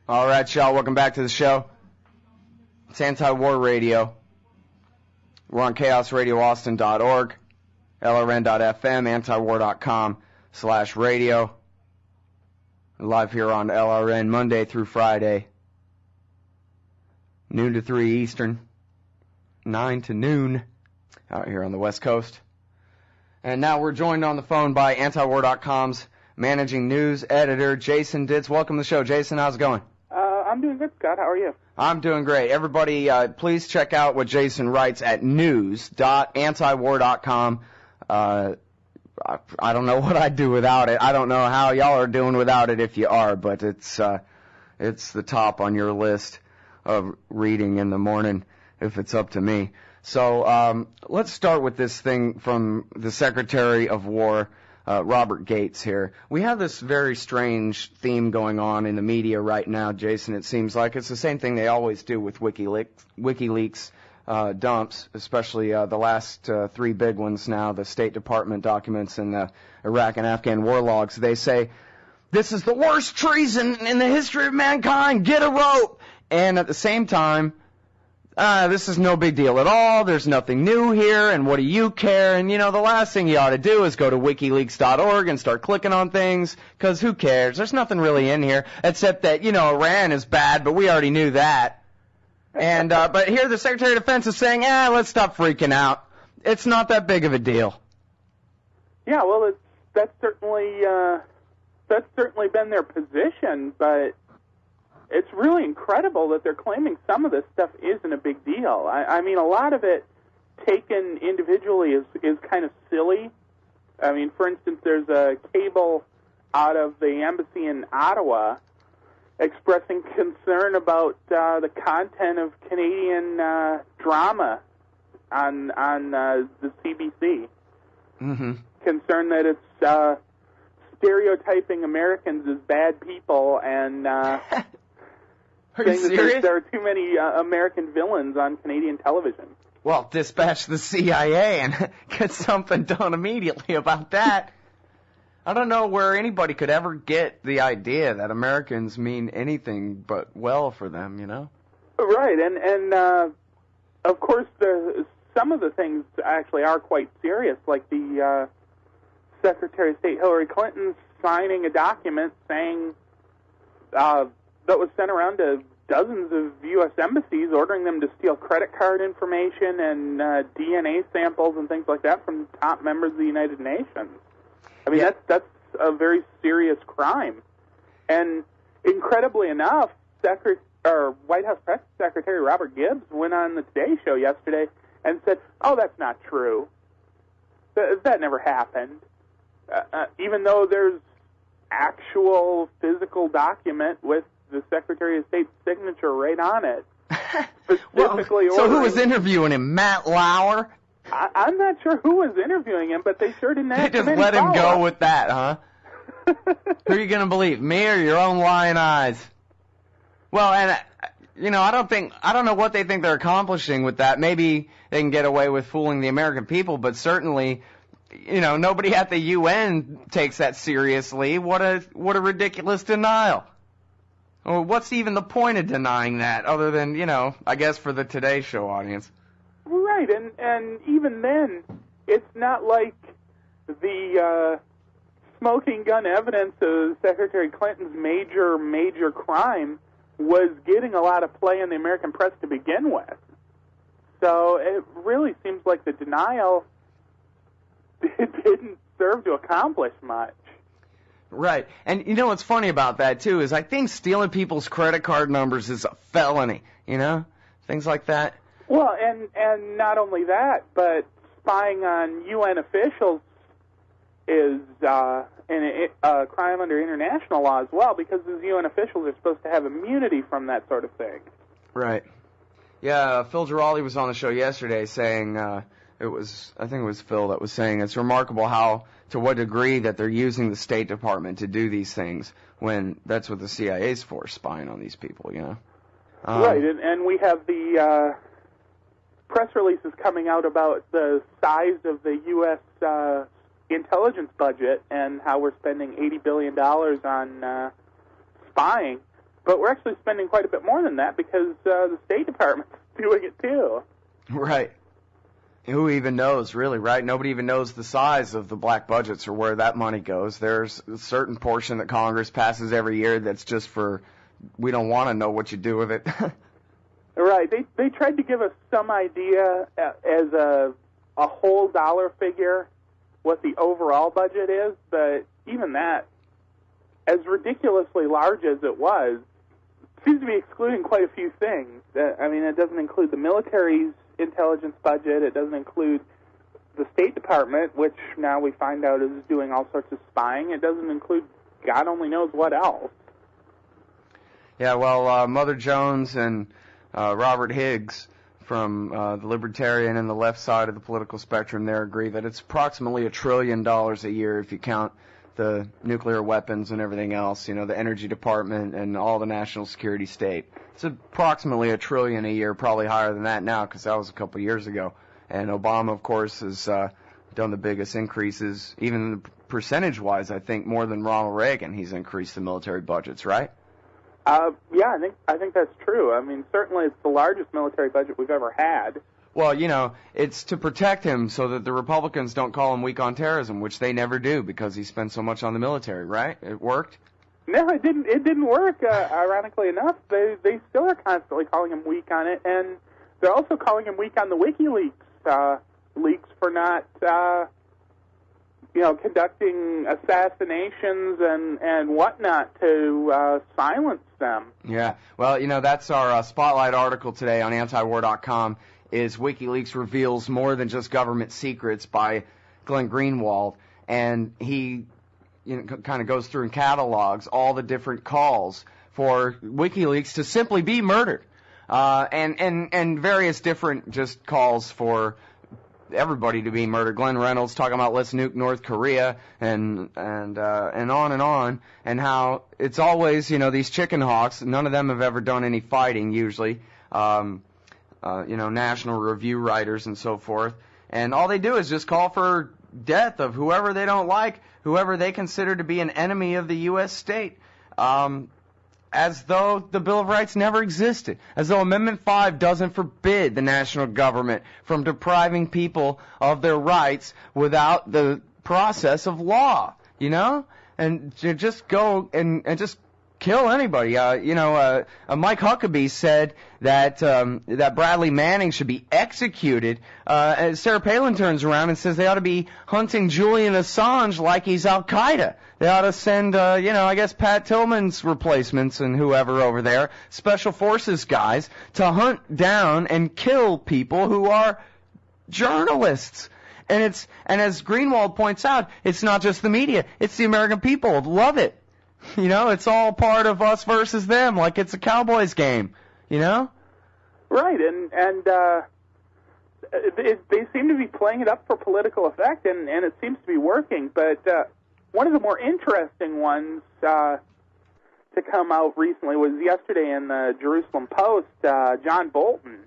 All right, y'all, welcome back to the show. It's Anti-War Radio. We're on chaosradioaustin.org, lrn.fm, antiwar.com/radio. We're live here on LRN Monday through Friday, noon to 3 Eastern, 9 to noon, out here on the West Coast. And now we're joined on the phone by antiwar.com's managing news editor, Jason Ditz. Welcome to the show. Jason, how's it going? I'm doing good, Scott. How are you? I'm doing great. Everybody, please check out what Jason writes at news.antiwar.com. I don't know what I'd do without it. I don't know how y'all are doing without it if you are, but it's the top on your list of reading in the morning if it's up to me. So let's start with this thing from the Secretary of War, Robert Gates here. We have this very strange theme going on in the media right now, Jason. It seems like it's the same thing they always do with WikiLeaks dumps, especially the last three big ones now, the State Department documents and the Iraq and Afghan war logs. They say, this is the worst treason in the history of mankind, get a rope! And at the same time, this is no big deal at all, there's nothing new here, and what do you care? And, the last thing you ought to do is go to WikiLeaks.org and start clicking on things, because who cares? There's nothing really in here, except that, Iran is bad, but we already knew that. And, but here the Secretary of Defense is saying, let's stop freaking out. It's not that big of a deal. Yeah, well, that's certainly been their position, but it's really incredible that they're claiming some of this stuff isn't a big deal. I mean, a lot of it taken individually is kind of silly. I mean, for instance, there's a cable out of the embassy in Ottawa expressing concern about the content of Canadian drama on the CBC. Mm-hmm. Concern that it's stereotyping Americans as bad people and Are you serious? There are too many American villains on Canadian television. Well, dispatch the CIA and get something done immediately about that. I don't know where anybody could ever get the idea that Americans mean anything but well for them, Right, and of course, some of the things actually are quite serious, like the Secretary of State Hillary Clinton signing a document saying that was sent around to dozens of U.S. embassies, ordering them to steal credit card information and DNA samples and things like that from top members of the United Nations. I mean, that's a very serious crime. And incredibly enough, White House Press Secretary Robert Gibbs went on the Today Show yesterday and said, "Oh, that's not true. That never happened." Even though there's actual physical document with the Secretary of State's signature right on it. Specifically so who was interviewing him? Matt Lauer? I'm not sure who was interviewing him, but they sure didn't ask They him just let him go with that, huh? Who are you going to believe, me or your own lying eyes? Well, and, I don't know what they think they're accomplishing with that. Maybe they can get away with fooling the American people, but certainly, nobody at the UN takes that seriously. What a ridiculous denial. Or what's even the point of denying that, other than, I guess for the Today Show audience? Right, and even then, it's not like the smoking gun evidence of Secretary Clinton's major crime was getting a lot of play in the American press to begin with. So it really seems like the denial didn't serve to accomplish much. Right. And what's funny about that, too, is I think stealing people's credit card numbers is a felony, things like that. Well, and not only that, but spying on UN officials is a crime under international law as well, because those UN officials are supposed to have immunity from that sort of thing. Right. Yeah, Phil Giraldi was on the show yesterday saying, I think it was Phil that was saying, it's remarkable to what degree that they're using the State Department to do these things when that's what the CIA's for, spying on these people, Right, and we have the press releases coming out about the size of the U.S. intelligence budget and how we're spending $80 billion on spying. but we're actually spending quite a bit more than that because the State Department's doing it too. Right. Who even knows, really, right? Nobody even knows the size of the black budgets or where that money goes. There's a certain portion that Congress passes every year that's just for, we don't want to know what you do with it. Right. They tried to give us some idea as a whole dollar figure what the overall budget is, but even that, as ridiculously large as it was, seems to be excluding quite a few things. I mean, it doesn't include the military's intelligence budget. It doesn't include the State Department, which now we find out is doing all sorts of spying. It doesn't include God only knows what else. Yeah, well, Mother Jones and Robert Higgs from the Libertarian and the left side of the political spectrum there agree that it's approximately $1 trillion a year if you count the nuclear weapons and everything else, you know, the Energy Department and all the national security state. It's approximately $1 trillion a year, probably higher than that now because that was a couple of years ago. And Obama, of course, has done the biggest increases, even percentage-wise, I think, more than Ronald Reagan. He's increased the military budgets, right? Yeah, I think that's true. I mean, certainly it's the largest military budget we've ever had. Well, you know, it's to protect him so that the Republicans don't call him weak on terrorism, which they never do because he spends so much on the military, right? It worked? No, it didn't. It didn't work. Ironically enough, they still are constantly calling him weak on it, and they're also calling him weak on the WikiLeaks leaks for not, conducting assassinations and whatnot to silence them. Yeah. Well, you know, that's our spotlight article today on antiwar.com. Is WikiLeaks reveals more than just government secrets by Glenn Greenwald, and he kind of goes through and catalogs all the different calls for WikiLeaks to simply be murdered, and various different just calls for everybody to be murdered. Glenn Reynolds talking about let's nuke North Korea and on, and how it's always, you know, these chicken hawks. None of them have ever done any fighting usually. National Review writers and so forth. And all they do is just call for death of whoever they don't like, whoever they consider to be an enemy of the U.S. state, as though the Bill of Rights never existed, as though Amendment 5 doesn't forbid the national government from depriving people of their rights without the process of law, you know? And to just go and just kill anybody. Mike Huckabee said that Bradley Manning should be executed. And Sarah Palin turns around and says they ought to be hunting Julian Assange like he's Al-Qaeda. They ought to send, I guess Pat Tillman's replacements and whoever over there, special forces guys, to hunt down and kill people who are journalists. And as Greenwald points out, it's not just the media, it's the American people. Love it. You know, it's all part of us versus them, like it's a Cowboys game, you know? Right, and they seem to be playing it up for political effect, and it seems to be working. But one of the more interesting ones to come out recently was yesterday in the Jerusalem Post. John Bolton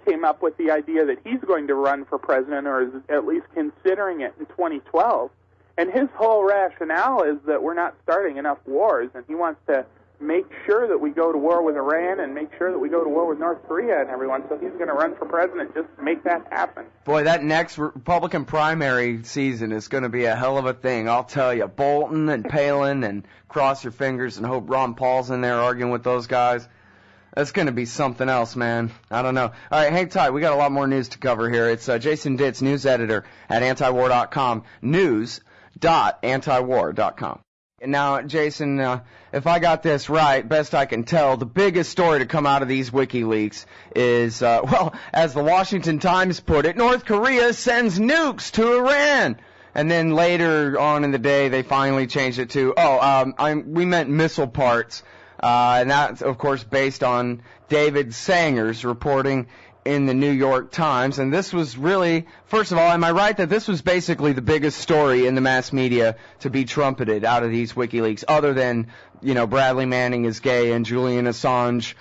came up with the idea that he's going to run for president, or is at least considering it in 2012. And his whole rationale is that we're not starting enough wars, and he wants to make sure that we go to war with Iran and make sure that we go to war with North Korea and everyone, so he's going to run for president just to make that happen. Boy, that next Republican primary season is going to be a hell of a thing, I'll tell you. Bolton and Palin, and cross your fingers and hope Ron Paul's in there arguing with those guys. That's going to be something else, man. I don't know. All right, hang tight. We got a lot more news to cover here. It's Jason Ditz, news editor at antiwar.com. News.antiwar.com. Now, Jason, if I got this right, best I can tell, the biggest story to come out of these WikiLeaks is, as the Washington Times put it, North Korea sends nukes to Iran. And then later on in the day, they finally changed it to, we meant missile parts. And that's, of course, based on David Sanger's reporting in the New York Times. And this was really, first of all, am I right that this was basically the biggest story in the mass media to be trumpeted out of these WikiLeaks, other than, Bradley Manning is gay and Julian Assange,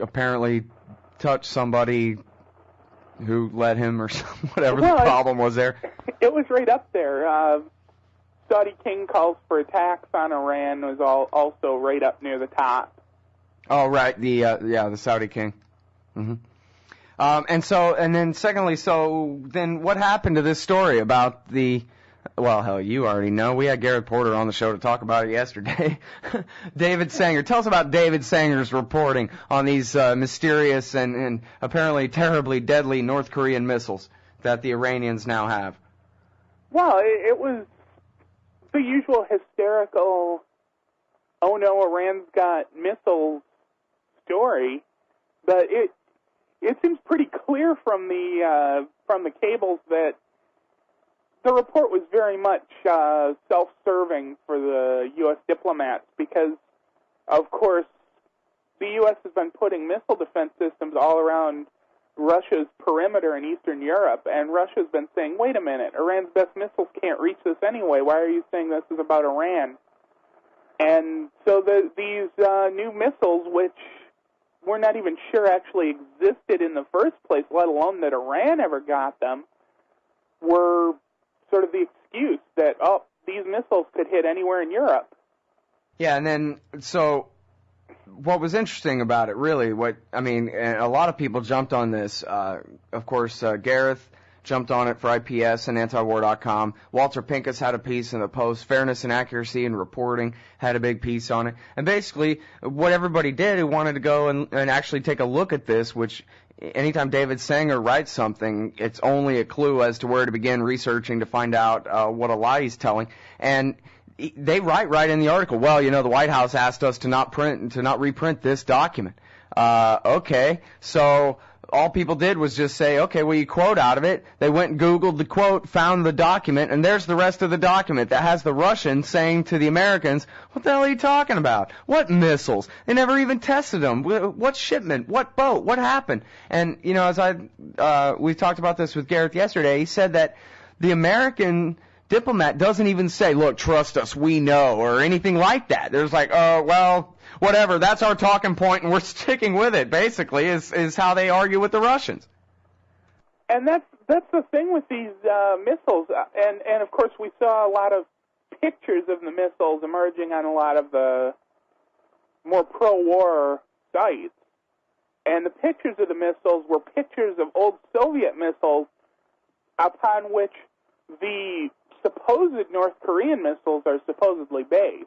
apparently touched somebody who let him or whatever the problem was there? It was right up there. Saudi king calls for attacks on Iran was also right up near the top. Oh, right. The Saudi king. Mm-hmm. And then secondly, so then what happened to this story about well, hell, you already know. We had Gareth Porter on the show to talk about it yesterday. David Sanger. Tell us about David Sanger's reporting on these mysterious and apparently terribly deadly North Korean missiles that the Iranians now have. Well, it was the usual hysterical, oh no, Iran's got missiles story, but it seems pretty clear from the cables that the report was very much self-serving for the U.S. diplomats because, of course, the U.S. has been putting missile defense systems all around Russia's perimeter in Eastern Europe, and Russia's been saying, wait a minute, Iran's best missiles can't reach this anyway. Why are you saying this is about Iran? And so these new missiles, which we're not even sure actually existed in the first place, let alone that Iran ever got them, were sort of the excuse that, these missiles could hit anywhere in Europe. Yeah, and then, so what was interesting about it, really, a lot of people jumped on this. Of course, Gareth jumped on it for IPS and antiwar.com. Walter Pincus had a piece in the Post. Fairness and Accuracy in Reporting had a big piece on it. And basically, what everybody did who wanted to go and actually take a look at this, which anytime David Sanger writes something, it's only a clue as to where to begin researching to find out what a lie he's telling. And they write right in the article, well, the White House asked us to not reprint this document. Okay, so all people did was just say, okay, well, you quote out of it. They went and Googled the quote, found the document, and there's the rest of the document that has the Russians saying to the Americans, what the hell are you talking about? What missiles? They never even tested them. What shipment? What boat? What happened? And, as we talked about this with Gareth yesterday, he said that the American diplomat doesn't even say, look, trust us, we know, or anything like that. There's like, well, whatever, that's our talking point, and we're sticking with it, basically, is how they argue with the Russians. And that's the thing with these missiles. And of course, we saw a lot of pictures of the missiles emerging on a lot of the more pro-war sites. And the pictures of the missiles were pictures of old Soviet missiles upon which the supposed North Korean missiles are supposedly based.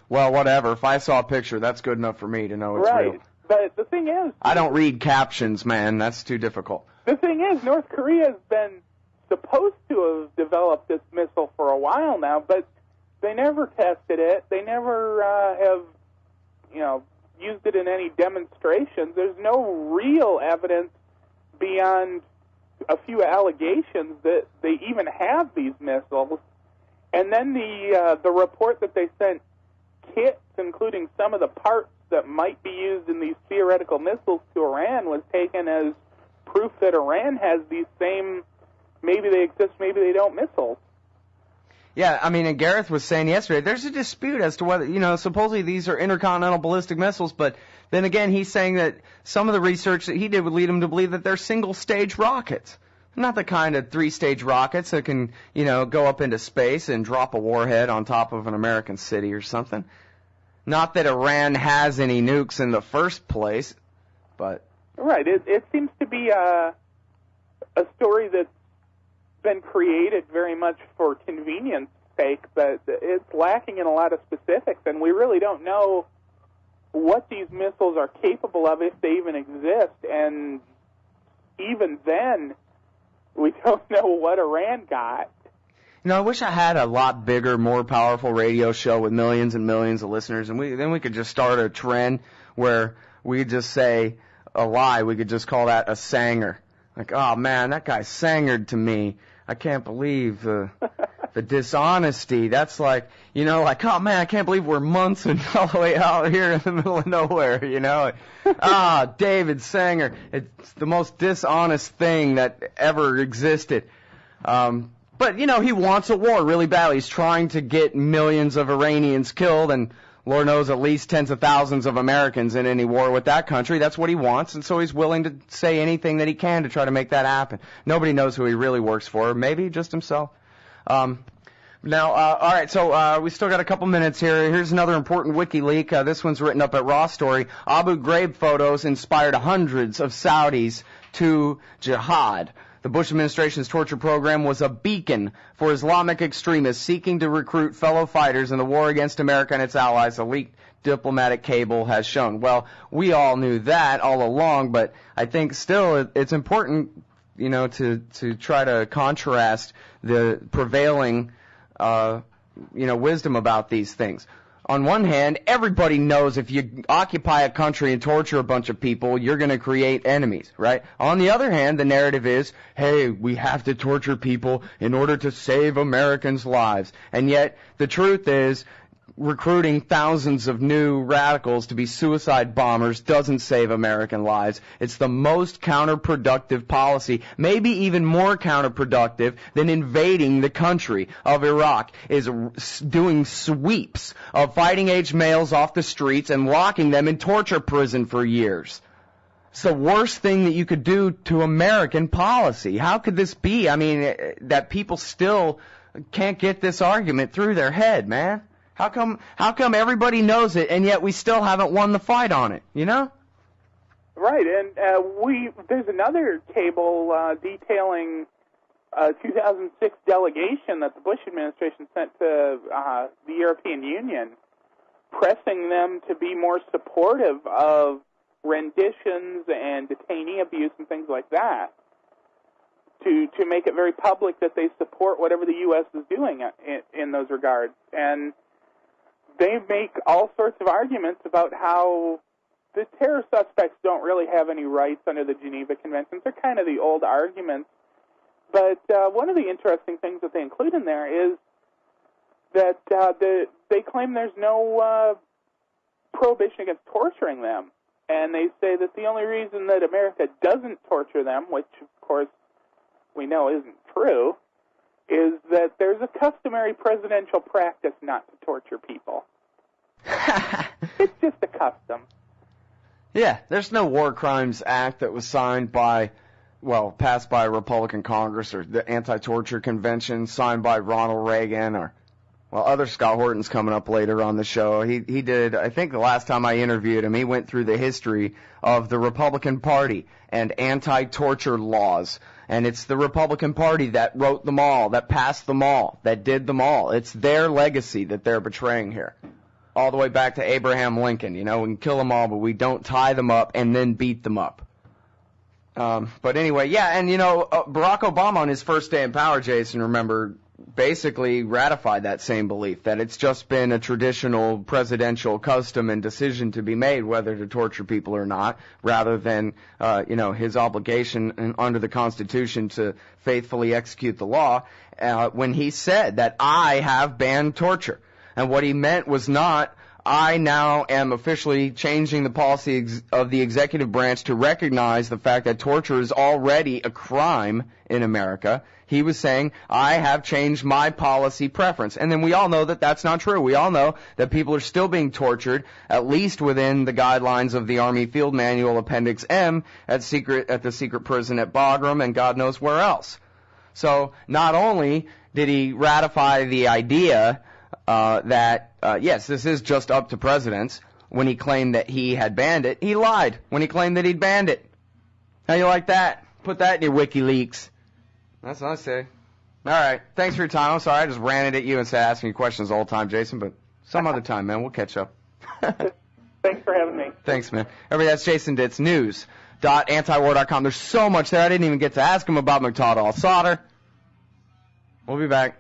Well, whatever. If I saw a picture, that's good enough for me to know it's real. Right. But the thing is, I don't read captions, man. That's too difficult. The thing is, North Korea has been supposed to have developed this missile for a while now, but they never tested it. They never have, used it in any demonstrations. There's no real evidence beyond a few allegations that they even have these missiles. And then the report that they sent kits, including some of the parts that might be used in these theoretical missiles to Iran, was taken as proof that Iran has these same, maybe they exist, maybe they don't, missiles. Yeah, and Gareth was saying yesterday, there's a dispute as to whether, supposedly these are intercontinental ballistic missiles, but then again, he's saying that some of the research that he did would lead him to believe that they're single-stage rockets. Not the kind of three-stage rockets that can, go up into space and drop a warhead on top of an American city or something. Not that Iran has any nukes in the first place, but... Right, it seems to be a story that's been created very much for convenience sake, but it's lacking in a lot of specifics, and we really don't know what these missiles are capable of, if they even exist, and even then, we don't know what Iran got. I wish I had a lot bigger, more powerful radio show with millions and millions of listeners, and then we could just start a trend where we just say a lie. We could just call that a Sanger. Like, oh man, that guy Sangered to me. I can't believe the dishonesty. That's like, oh man, I can't believe we're months and all the way out here in the middle of nowhere, David Sanger. It's the most dishonest thing that ever existed. But, he wants a war really badly. He's trying to get millions of Iranians killed and Lord knows at least tens of thousands of Americans in any war with that country. That's what he wants, and so he's willing to say anything that he can to try to make that happen. Nobody knows who he really works for. Maybe just himself. Now, all right, so we still got a couple minutes here. Here's another important WikiLeaks. This one's written up at Raw Story. Abu Ghraib photos inspired hundreds of Saudis to jihad. The Bush administration's torture program was a beacon for Islamic extremists seeking to recruit fellow fighters in the war against America and its allies, a leaked diplomatic cable has shown. Well, we all knew that all along, but I think still it's important, to try to contrast the prevailing wisdom about these things. On one hand, everybody knows if you occupy a country and torture a bunch of people, you're going to create enemies, right? On the other hand, the narrative is, hey, we have to torture people in order to save Americans' lives. And yet, the truth is, recruiting thousands of new radicals to be suicide bombers doesn't save American lives. It's the most counterproductive policy, maybe even more counterproductive than invading the country of Iraq, is doing sweeps of fighting-age males off the streets and locking them in torture prison for years. It's the worst thing that you could do to American policy. How could this be? I mean, that people still can't get this argument through their head, man. How come everybody knows it, and yet we still haven't won the fight on it, Right, and there's another cable detailing a 2006 delegation that the Bush administration sent to the European Union, pressing them to be more supportive of renditions and detainee abuse and things like that, to make it very public that they support whatever the U.S. is doing in those regards. And they make all sorts of arguments about how the terror suspects don't really have any rights under the Geneva Conventions. They're kind of the old arguments. But one of the interesting things that they include in there is that they claim there's no prohibition against torturing them. And they say that the only reason that America doesn't torture them, which, of course, we know isn't true, is that there's a customary presidential practice not to torture people. It's just a custom. Yeah, there's no War Crimes Act that was passed by a Republican Congress, or the Anti-Torture Convention signed by Ronald Reagan, or, other Scott Horton's coming up later on the show. He did, I think the last time I interviewed him, he went through the history of the Republican Party and anti-torture laws. And it's the Republican Party that wrote them all, that passed them all, that did them all. It's their legacy that they're betraying here. All the way back to Abraham Lincoln. We can kill them all, but we don't tie them up and then beat them up. But anyway, yeah, and Barack Obama on his first day in power, Jason, remember, basically ratified that same belief, that it's just been a traditional presidential custom and decision to be made whether to torture people or not, rather than, his obligation under the Constitution to faithfully execute the law, when he said that I have banned torture. And what he meant was not, I now am officially changing the policy of the executive branch to recognize the fact that torture is already a crime in America. He was saying, I have changed my policy preference. And then we all know that that's not true. We all know that people are still being tortured, at least within the guidelines of the Army Field Manual Appendix M at the secret prison at Bagram and God knows where else. So not only did he ratify the idea that, yes, this is just up to presidents, when he claimed that he had banned it, he lied when he claimed that he'd banned it. How you like that? Put that in your WikiLeaks. That's what I say. All right. Thanks for your time. I'm sorry I just ranted at you instead of asking you questions the whole time, Jason, but some other time, man. We'll catch up. Thanks for having me. Thanks, man. Everybody, that's Jason Ditz, news.antiwar.com. There's so much there. I didn't even get to ask him about McTaut solder. We'll be back.